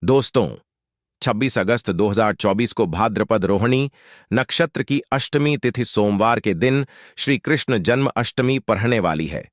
दोस्तों, 26 अगस्त 2024 को भाद्रपद रोहिणी नक्षत्र की अष्टमी तिथि सोमवार के दिन श्री कृष्ण जन्म अष्टमी पढ़ने वाली है।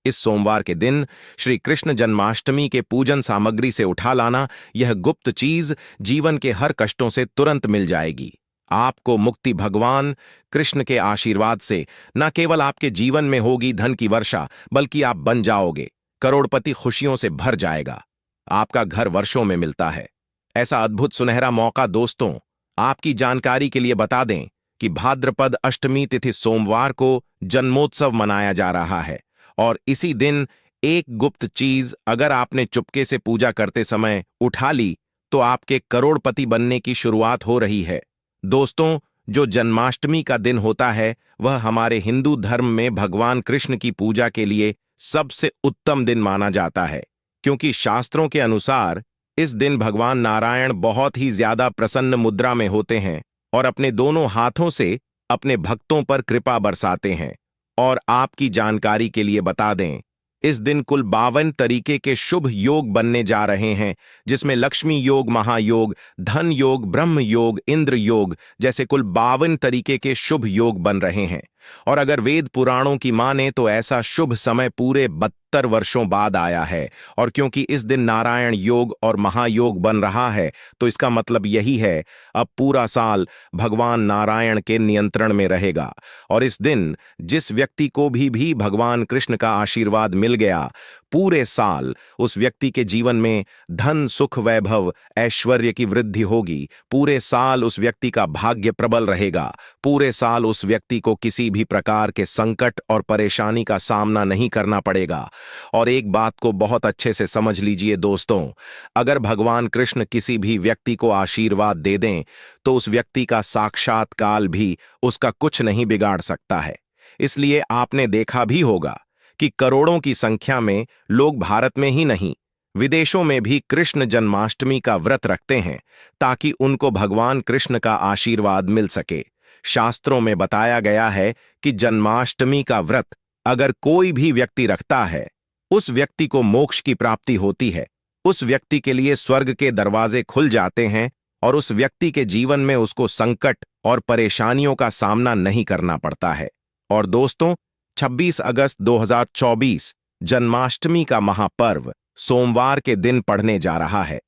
इस सोमवार के दिन श्री कृष्ण जन्माष्टमी के पूजन सामग्री से उठा लाना यह गुप्त चीज जीवन के हर कष्टों से तुरंत मिल जाएगी। आपको मुक्ति भगवान कृष्ण के आशीर्वाद से न केवल आपके जीवन में होगी धन की वर्षा, बल्कि आप बन जाओगे करोड़पति, खुशियों से भर जाएगा। आपका घर वर्षों में मिलता है। ऐसा अद्भुत सुनहरा मौका दोस्तों, आपकी जानकारी के लिए बता दें कि भाद्रपद अष्टमी तिथि सोमवार को जन्मोत्सव मनाया जा रहा है और इसी दिन एक गुप्त चीज अगर आपने चुपके से पूजा करते समय उठा ली तो आपके करोड़पति बनने की शुरुआत हो रही है। दोस्तों, जो जन्माष्टमी का दिन होता है वह हमारे हिंदू धर्म में भगवान कृष्ण की पूजा के लिए सबसे उत्तम दिन माना जाता है, क्योंकि शास्त्रों के अनुसार इस दिन भगवान नारायण बहुत ही ज्यादा प्रसन्न मुद्रा में होते हैं और अपने दोनों हाथों से अपने भक्तों पर कृपा बरसाते हैं। और आपकी जानकारी के लिए बता दें, इस दिन कुल 52 तरीके के शुभ योग बनने जा रहे हैं, जिसमें लक्ष्मी योग, महायोग, धन योग, ब्रह्म योग, इंद्र योग जैसे कुल 52 तरीके के शुभ योग बन रहे हैं। और अगर वेद पुराणों की माने तो ऐसा शुभ समय पूरे 72 वर्षों बाद आया है। और क्योंकि इस दिन नारायण योग और महायोग बन रहा है तो इसका मतलब यही है अब पूरा साल भगवान नारायण के नियंत्रण में रहेगा। और इस दिन जिस व्यक्ति को भी भगवान कृष्ण का आशीर्वाद मिल गया, पूरे साल उस व्यक्ति के जीवन में धन, सुख, वैभव, ऐश्वर्य की वृद्धि होगी। पूरे साल उस व्यक्ति का भाग्य प्रबल रहेगा। पूरे साल उस व्यक्ति को किसी भी प्रकार के संकट और परेशानी का सामना नहीं करना पड़ेगा। और एक बात को बहुत अच्छे से समझ लीजिए दोस्तों, अगर भगवान कृष्ण किसी भी व्यक्ति को आशीर्वाद दे दें तो उस व्यक्ति का साक्षात काल भी उसका कुछ नहीं बिगाड़ सकता है। इसलिए आपने देखा भी होगा कि करोड़ों की संख्या में लोग भारत में ही नहीं, विदेशों में भी कृष्ण जन्माष्टमी का व्रत रखते हैं ताकि उनको भगवान कृष्ण का आशीर्वाद मिल सके। शास्त्रों में बताया गया है कि जन्माष्टमी का व्रत अगर कोई भी व्यक्ति रखता है, उस व्यक्ति को मोक्ष की प्राप्ति होती है। उस व्यक्ति के लिए स्वर्ग के दरवाजे खुल जाते हैं और उस व्यक्ति के जीवन में उसको संकट और परेशानियों का सामना नहीं करना पड़ता है। और दोस्तों, 26 अगस्त 2024 जन्माष्टमी का महापर्व सोमवार के दिन पड़ने जा रहा है।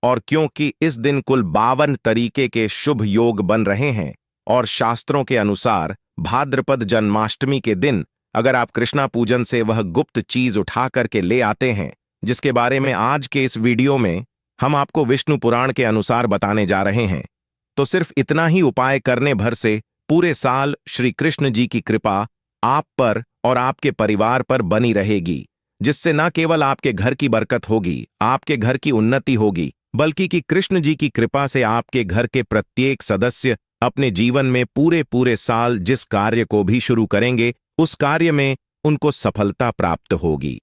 और क्योंकि इस दिन कुल 52 तरीके के शुभ योग बन रहे हैं और शास्त्रों के अनुसार भाद्रपद जन्माष्टमी के दिन अगर आप कृष्णा पूजन से वह गुप्त चीज उठा करके ले आते हैं, जिसके बारे में आज के इस वीडियो में हम आपको विष्णु पुराण के अनुसार बताने जा रहे हैं, तो सिर्फ इतना ही उपाय करने भर से पूरे साल श्री कृष्ण जी की कृपा आप पर और आपके परिवार पर बनी रहेगी, जिससे न केवल आपके घर की बरकत होगी, आपके घर की उन्नति होगी, बल्कि कि कृष्ण जी की कृपा से आपके घर के प्रत्येक सदस्य अपने जीवन में पूरे साल जिस कार्य को भी शुरू करेंगे उस कार्य में उनको सफलता प्राप्त होगी।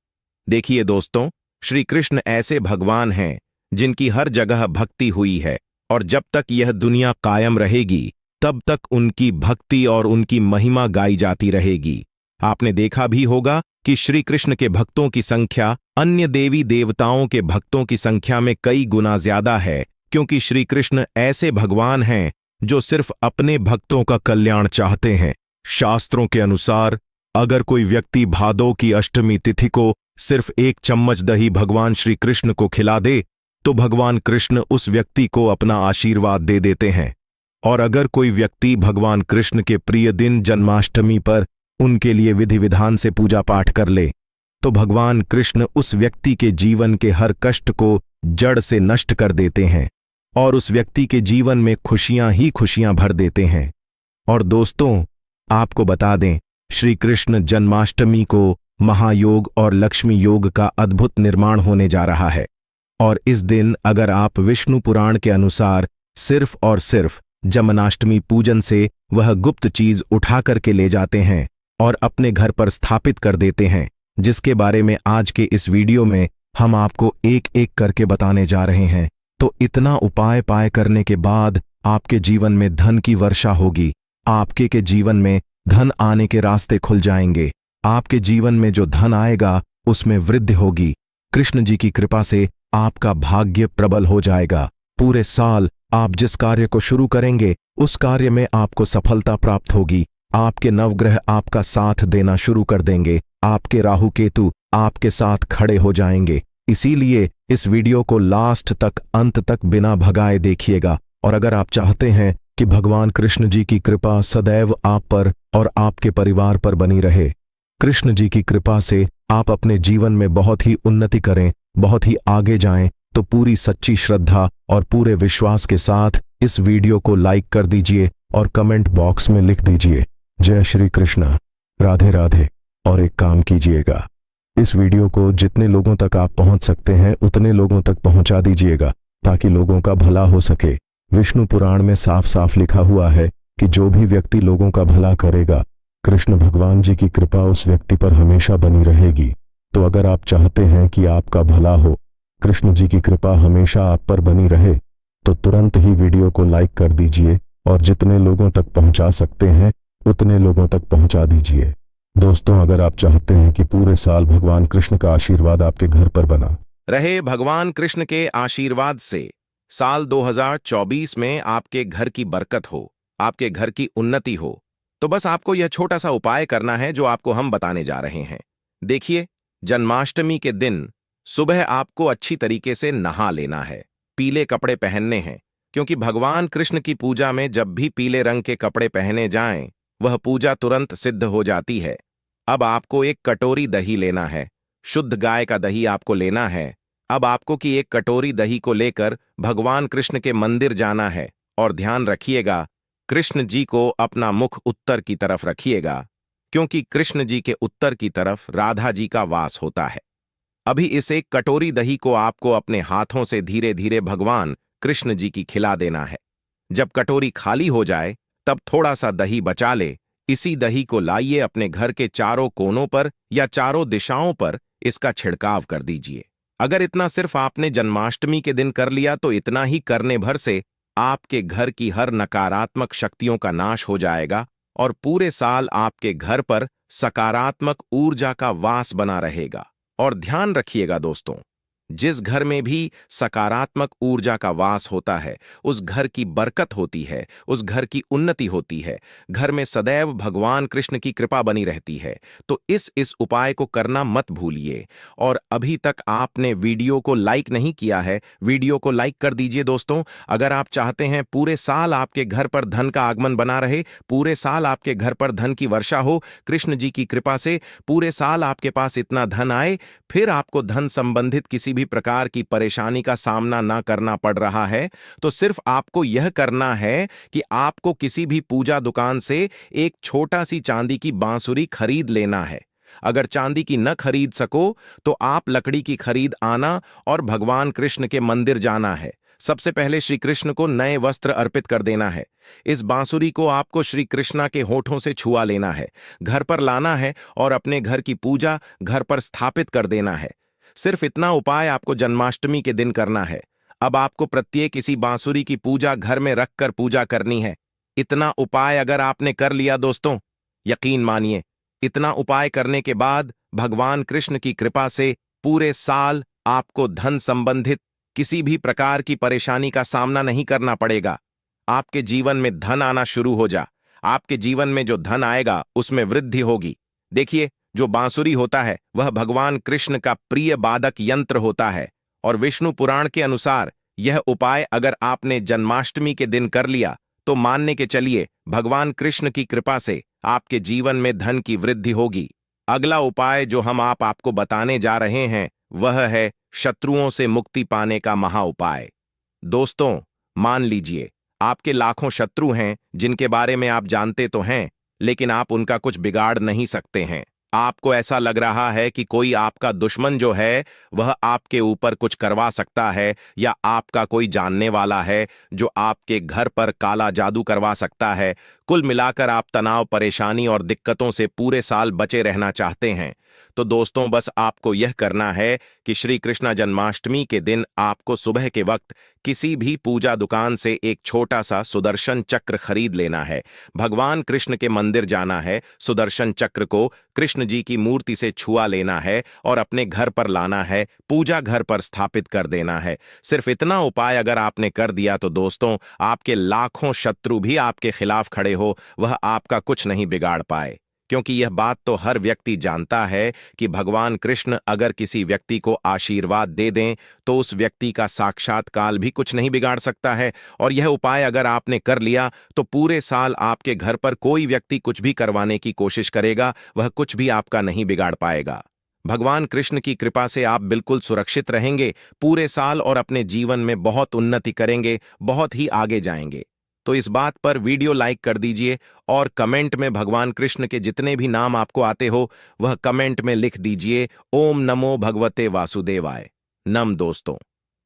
देखिए दोस्तों, श्री कृष्ण ऐसे भगवान हैं जिनकी हर जगह भक्ति हुई है और जब तक यह दुनिया कायम रहेगी तब तक उनकी भक्ति और उनकी महिमा गाई जाती रहेगी। आपने देखा भी होगा कि श्री कृष्ण के भक्तों की संख्या अन्य देवी देवताओं के भक्तों की संख्या में कई गुना ज्यादा है, क्योंकि श्री कृष्ण ऐसे भगवान हैं जो सिर्फ अपने भक्तों का कल्याण चाहते हैं। शास्त्रों के अनुसार अगर कोई व्यक्ति भादों की अष्टमी तिथि को सिर्फ 1 चम्मच दही भगवान श्री कृष्ण को खिला दे तो भगवान कृष्ण उस व्यक्ति को अपना आशीर्वाद दे देते हैं। और अगर कोई व्यक्ति भगवान कृष्ण के प्रिय दिन जन्माष्टमी पर उनके लिए विधि विधान से पूजा पाठ कर ले तो भगवान कृष्ण उस व्यक्ति के जीवन के हर कष्ट को जड़ से नष्ट कर देते हैं और उस व्यक्ति के जीवन में खुशियां ही खुशियां भर देते हैं। और दोस्तों, आपको बता दें, श्री कृष्ण जन्माष्टमी को महायोग और लक्ष्मी योग का अद्भुत निर्माण होने जा रहा है। और इस दिन अगर आप विष्णु पुराण के अनुसार सिर्फ और सिर्फ जन्माष्टमी पूजन से वह गुप्त चीज उठा करके ले जाते हैं और अपने घर पर स्थापित कर देते हैं, जिसके बारे में आज के इस वीडियो में हम आपको एक एक करके बताने जा रहे हैं, तो इतना उपाय पाए करने के बाद आपके जीवन में धन की वर्षा होगी। आपके के जीवन में धन आने के रास्ते खुल जाएंगे। आपके जीवन में जो धन आएगा उसमें वृद्धि होगी। कृष्ण जी की कृपा से आपका भाग्य प्रबल हो जाएगा। पूरे साल आप जिस कार्य को शुरू करेंगे उस कार्य में आपको सफलता प्राप्त होगी। आपके नवग्रह आपका साथ देना शुरू कर देंगे। आपके राहु केतु आपके साथ खड़े हो जाएंगे। इसीलिए इस वीडियो को लास्ट तक, अंत तक बिना भगाए देखिएगा। और अगर आप चाहते हैं कि भगवान कृष्ण जी की कृपा सदैव आप पर और आपके परिवार पर बनी रहे, कृष्ण जी की कृपा से आप अपने जीवन में बहुत ही उन्नति करें, बहुत ही आगे जाएं, तो पूरी सच्ची श्रद्धा और पूरे विश्वास के साथ इस वीडियो को लाइक कर दीजिए और कमेंट बॉक्स में लिख दीजिए जय श्री कृष्ण, राधे राधे। और एक काम कीजिएगा, इस वीडियो को जितने लोगों तक आप पहुंच सकते हैं उतने लोगों तक पहुंचा दीजिएगा ताकि लोगों का भला हो सके। विष्णु पुराण में साफ साफ लिखा हुआ है कि जो भी व्यक्ति लोगों का भला करेगा, कृष्ण भगवान जी की कृपा उस व्यक्ति पर हमेशा बनी रहेगी। तो अगर आप चाहते हैं कि आपका भला हो, कृष्ण जी की कृपा हमेशा आप पर बनी रहे, तो तुरंत ही वीडियो को लाइक कर दीजिए और जितने लोगों तक पहुंचा सकते हैं उतने लोगों तक पहुंचा दीजिए। दोस्तों, अगर आप चाहते हैं कि पूरे साल भगवान कृष्ण का आशीर्वाद आपके घर पर बना रहे, भगवान कृष्ण के आशीर्वाद से साल 2024 में आपके घर की बरकत हो, आपके घर की उन्नति हो, तो बस आपको यह छोटा सा उपाय करना है जो आपको हम बताने जा रहे हैं। देखिए, जन्माष्टमी के दिन सुबह आपको अच्छी तरीके से नहा लेना है, पीले कपड़े पहनने हैं, क्योंकि भगवान कृष्ण की पूजा में जब भी पीले रंग के कपड़े पहने जाएं, वह पूजा तुरंत सिद्ध हो जाती है। अब आपको एक कटोरी दही लेना है, शुद्ध गाय का दही आपको लेना है। अब आपको कि एक कटोरी दही को लेकर भगवान कृष्ण के मंदिर जाना है और ध्यान रखिएगा, कृष्ण जी को अपना मुख उत्तर की तरफ रखिएगा, क्योंकि कृष्ण जी के उत्तर की तरफ राधा जी का वास होता है। अभी इस एक कटोरी दही को आपको अपने हाथों से धीरे धीरे भगवान कृष्ण जी की खिला देना है। जब कटोरी खाली हो जाए तब थोड़ा सा दही बचा ले। इसी दही को लाइए अपने घर के चारों कोनों पर या चारों दिशाओं पर इसका छिड़काव कर दीजिए। अगर इतना सिर्फ आपने जन्माष्टमी के दिन कर लिया तो इतना ही करने भर से आपके घर की हर नकारात्मक शक्तियों का नाश हो जाएगा और पूरे साल आपके घर पर सकारात्मक ऊर्जा का वास बना रहेगा। और ध्यान रखिएगा दोस्तों, जिस घर में भी सकारात्मक ऊर्जा का वास होता है उस घर की बरकत होती है, उस घर की उन्नति होती है, घर में सदैव भगवान कृष्ण की कृपा बनी रहती है। तो इस उपाय को करना मत भूलिए। और अभी तक आपने वीडियो को लाइक नहीं किया है, वीडियो को लाइक कर दीजिए दोस्तों। अगर आप चाहते हैं पूरे साल आपके घर पर धन का आगमन बना रहे, पूरे साल आपके घर पर धन की वर्षा हो, कृष्ण जी की कृपा से पूरे साल आपके पास इतना धन आए, फिर आपको धन संबंधित किसी भी प्रकार की परेशानी का सामना ना करना पड़ रहा है, तो सिर्फ आपको यह करना है कि आपको किसी भी पूजा दुकान से एक छोटा सी चांदी की बांसुरी खरीद लेना है। अगर चांदी की न खरीद सको तो आप लकड़ी की खरीद आना और भगवान कृष्ण के मंदिर जाना है। सबसे पहले श्री कृष्ण को नए वस्त्र अर्पित कर देना है। इस बांसुरी को आपको श्री कृष्णा के होठों से छुआ लेना है, घर पर लाना है और अपने घर की पूजा घर पर स्थापित कर देना है। सिर्फ इतना उपाय आपको जन्माष्टमी के दिन करना है। अब आपको प्रत्येक इसी बांसुरी की पूजा घर में रखकर पूजा करनी है। इतना उपाय अगर आपने कर लिया दोस्तों, यकीन मानिए, इतना उपाय करने के बाद भगवान कृष्ण की कृपा से पूरे साल आपको धन संबंधित किसी भी प्रकार की परेशानी का सामना नहीं करना पड़ेगा। आपके जीवन में धन आना शुरू हो जा। आपके जीवन में जो धन आएगा उसमें वृद्धि होगी। देखिए, जो बांसुरी होता है वह भगवान कृष्ण का प्रिय वादक यंत्र होता है और विष्णु पुराण के अनुसार यह उपाय अगर आपने जन्माष्टमी के दिन कर लिया तो मानने के चलिए भगवान कृष्ण की कृपा से आपके जीवन में धन की वृद्धि होगी। अगला उपाय जो हम आपको बताने जा रहे हैं वह है शत्रुओं से मुक्ति पाने का महा उपाय। दोस्तों, मान लीजिए आपके लाखों शत्रु हैं जिनके बारे में आप जानते तो हैं, लेकिन आप उनका कुछ बिगाड़ नहीं सकते हैं। आपको ऐसा लग रहा है कि कोई आपका दुश्मन जो है वह आपके ऊपर कुछ करवा सकता है, या आपका कोई जानने वाला है जो आपके घर पर काला जादू करवा सकता है। कुल मिलाकर आप तनाव, परेशानी और दिक्कतों से पूरे साल बचे रहना चाहते हैं। तो दोस्तों बस आपको यह करना है कि श्री कृष्ण जन्माष्टमी के दिन आपको सुबह के वक्त किसी भी पूजा दुकान से एक छोटा सा सुदर्शन चक्र खरीद लेना है। भगवान कृष्ण के मंदिर जाना है, सुदर्शन चक्र को कृष्ण जी की मूर्ति से छुआ लेना है और अपने घर पर लाना है, पूजा घर पर स्थापित कर देना है। सिर्फ इतना उपाय अगर आपने कर दिया तो दोस्तों आपके लाखों शत्रु भी आपके खिलाफ खड़े हो, वह आपका कुछ नहीं बिगाड़ पाए। क्योंकि यह बात तो हर व्यक्ति जानता है कि भगवान कृष्ण अगर किसी व्यक्ति को आशीर्वाद दे दें तो उस व्यक्ति का साक्षात काल भी कुछ नहीं बिगाड़ सकता है। और यह उपाय अगर आपने कर लिया तो पूरे साल आपके घर पर कोई व्यक्ति कुछ भी करवाने की कोशिश करेगा, वह कुछ भी आपका नहीं बिगाड़ पाएगा। भगवान कृष्ण की कृपा से आप बिल्कुल सुरक्षित रहेंगे पूरे साल और अपने जीवन में बहुत उन्नति करेंगे, बहुत ही आगे जाएंगे। तो इस बात पर वीडियो लाइक कर दीजिए और कमेंट में भगवान कृष्ण के जितने भी नाम आपको आते हो वह कमेंट में लिख दीजिए ओम नमो भगवते वासुदेवाय नम। दोस्तों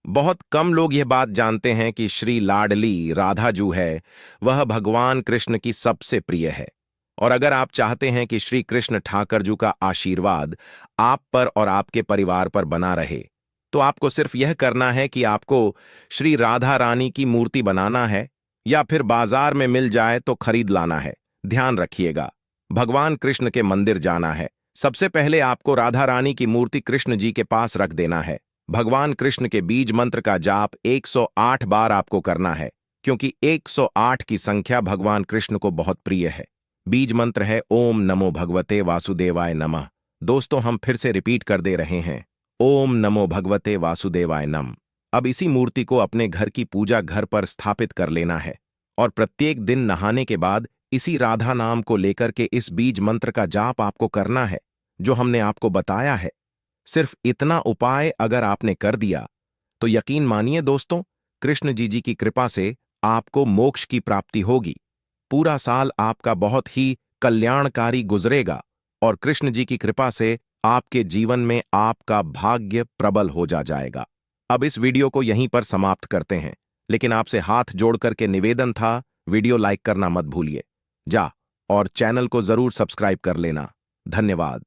बहुत कम लोग यह बात जानते हैं कि श्री लाडली राधा जो है वह भगवान कृष्ण की सबसे प्रिय है। और अगर आप चाहते हैं कि श्री कृष्ण ठाकर जी का आशीर्वाद आप पर और आपके परिवार पर बना रहे तो आपको सिर्फ यह करना है कि आपको श्री राधा रानी की मूर्ति बनाना है या फिर बाजार में मिल जाए तो खरीद लाना है। ध्यान रखिएगा, भगवान कृष्ण के मंदिर जाना है, सबसे पहले आपको राधा रानी की मूर्ति कृष्ण जी के पास रख देना है। भगवान कृष्ण के बीज मंत्र का जाप 108 बार आपको करना है, क्योंकि 108 की संख्या भगवान कृष्ण को बहुत प्रिय है। बीज मंत्र है ओम नमो भगवते वासुदेवाय नमः। दोस्तों हम फिर से रिपीट कर दे रहे हैं, ओम नमो भगवते वासुदेवाय नमः। अब इसी मूर्ति को अपने घर की पूजा घर पर स्थापित कर लेना है और प्रत्येक दिन नहाने के बाद इसी राधा नाम को लेकर के इस बीज मंत्र का जाप आपको करना है जो हमने आपको बताया है। सिर्फ इतना उपाय अगर आपने कर दिया तो यकीन मानिए दोस्तों, कृष्ण जी की कृपा से आपको मोक्ष की प्राप्ति होगी। पूरा साल आपका बहुत ही कल्याणकारी गुजरेगा और कृष्ण जी की कृपा से आपके जीवन में आपका भाग्य प्रबल हो जाएगा। अब इस वीडियो को यहीं पर समाप्त करते हैं, लेकिन आपसे हाथ जोड़ करके निवेदन था, वीडियो लाइक करना मत भूलिए और चैनल को जरूर सब्सक्राइब कर लेना। धन्यवाद।